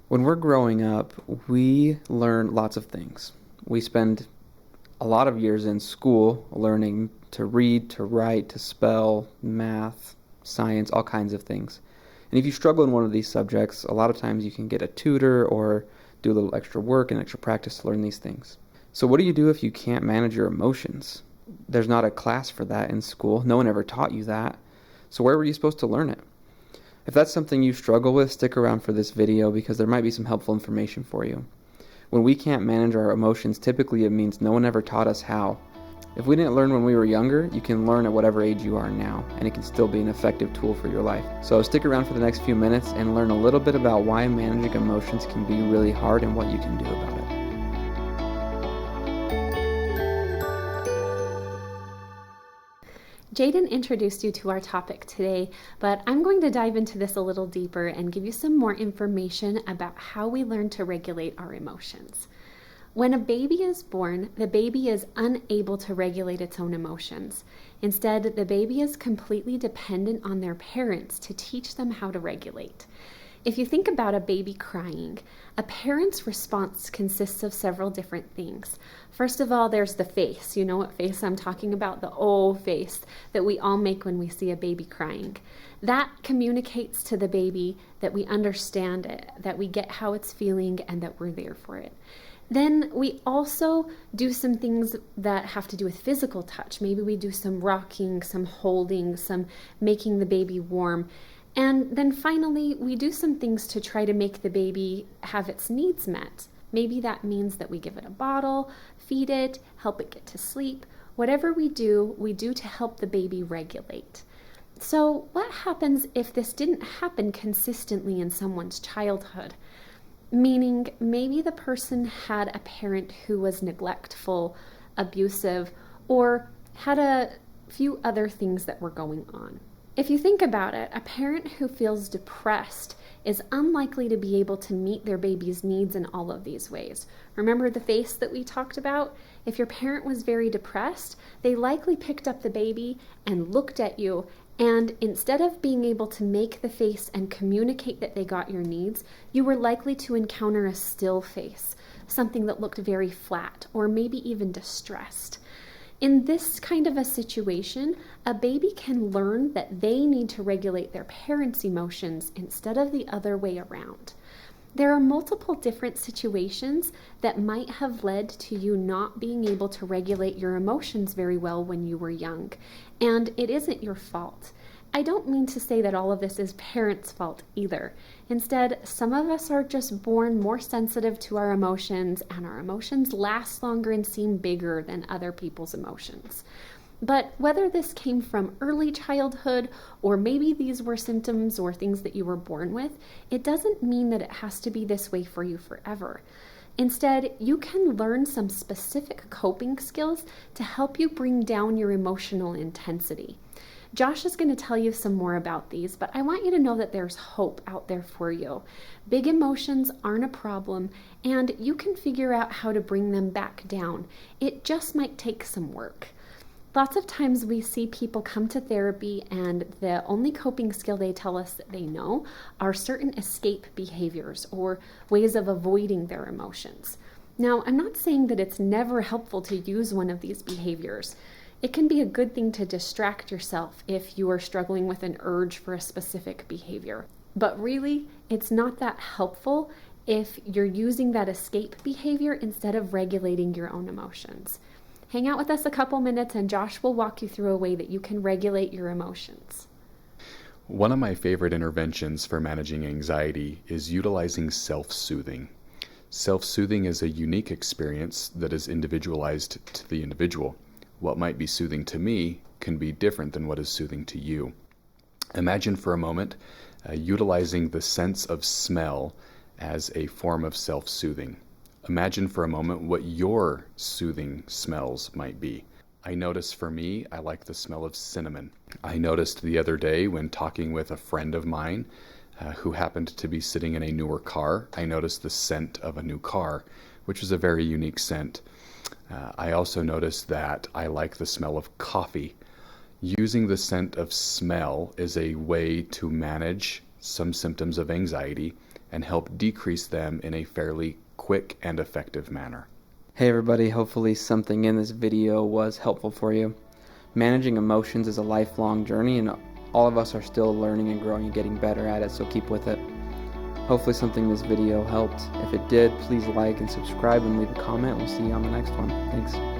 When we're growing up, we learn lots of things. We spend a lot of years in school learning to read, to write, to spell, math, science, all kinds of things. And if you struggle in one of these subjects, a lot of times you can get a tutor or do a little extra work and extra practice to learn these things. So what do you do if you can't manage your emotions? There's not a class for that in school. No one ever taught you that. So where were you supposed to learn it? If that's something you struggle with, stick around for this video because there might be some helpful information for you. When we can't manage our emotions, typically it means no one ever taught us how. If we didn't learn when we were younger, you can learn at whatever age you are now, and it can still be an effective tool for your life. So stick around for the next few minutes and learn a little bit about why managing emotions can be really hard and what you can do about it. Jaden introduced you to our topic today, but I'm going to dive into this a little deeper and give you some more information about how we learn to regulate our emotions. When a baby is born, the baby is unable to regulate its own emotions. Instead, the baby is completely dependent on their parents to teach them how to regulate. If you think about a baby crying, a parent's response consists of several different things. First of all, there's the face. You know what face I'm talking about? The "oh" face that we all make when we see a baby crying. That communicates to the baby that we understand it, that we get how it's feeling, and that we're there for it. Then we also do some things that have to do with physical touch. Maybe we do some rocking, some holding, some making the baby warm. And then finally, we do some things to try to make the baby have its needs met. Maybe that means that we give it a bottle, feed it, help it get to sleep. Whatever we do to help the baby regulate. So what happens if this didn't happen consistently in someone's childhood? Meaning maybe the person had a parent who was neglectful, abusive, or had a few other things that were going on. If you think about it, a parent who feels depressed is unlikely to be able to meet their baby's needs in all of these ways. Remember the face that we talked about? If your parent was very depressed, they likely picked up the baby and looked at you, and instead of being able to make the face and communicate that they got your needs, you were likely to encounter a still face, something that looked very flat or maybe even distressed. In this kind of a situation, a baby can learn that they need to regulate their parents' emotions instead of the other way around. There are multiple different situations that might have led to you not being able to regulate your emotions very well when you were young, and it isn't your fault. I don't mean to say that all of this is parents' fault either. Instead, some of us are just born more sensitive to our emotions, and our emotions last longer and seem bigger than other people's emotions. But whether this came from early childhood, or maybe these were symptoms or things that you were born with, it doesn't mean that it has to be this way for you forever. Instead, you can learn some specific coping skills to help you bring down your emotional intensity. Josh is going to tell you some more about these, but I want you to know that there's hope out there for you. Big emotions aren't a problem, and you can figure out how to bring them back down. It just might take some work. Lots of times we see people come to therapy and the only coping skill they tell us that they know are certain escape behaviors or ways of avoiding their emotions. Now, I'm not saying that it's never helpful to use one of these behaviors. It can be a good thing to distract yourself if you are struggling with an urge for a specific behavior. But really, it's not that helpful if you're using that escape behavior instead of regulating your own emotions. Hang out with us a couple minutes and Josh will walk you through a way that you can regulate your emotions. One of my favorite interventions for managing anxiety is utilizing self-soothing. Self-soothing is a unique experience that is individualized to the individual. What might be soothing to me can be different than what is soothing to you. Imagine for a moment utilizing the sense of smell as a form of self-soothing. Imagine for a moment what your soothing smells might be. I notice for me, I like the smell of cinnamon. I noticed the other day when talking with a friend of mine who happened to be sitting in a newer car, I noticed the scent of a new car, which was a very unique scent. I also noticed that I like the smell of coffee. Using the scent of smell is a way to manage some symptoms of anxiety and help decrease them in a fairly quick and effective manner. Hey everybody, hopefully something in this video was helpful for you. Managing emotions is a lifelong journey, and all of us are still learning and growing and getting better at it, so keep with it. Hopefully something in this video helped. If it did, please like and subscribe and leave a comment. We'll see you on the next one. Thanks.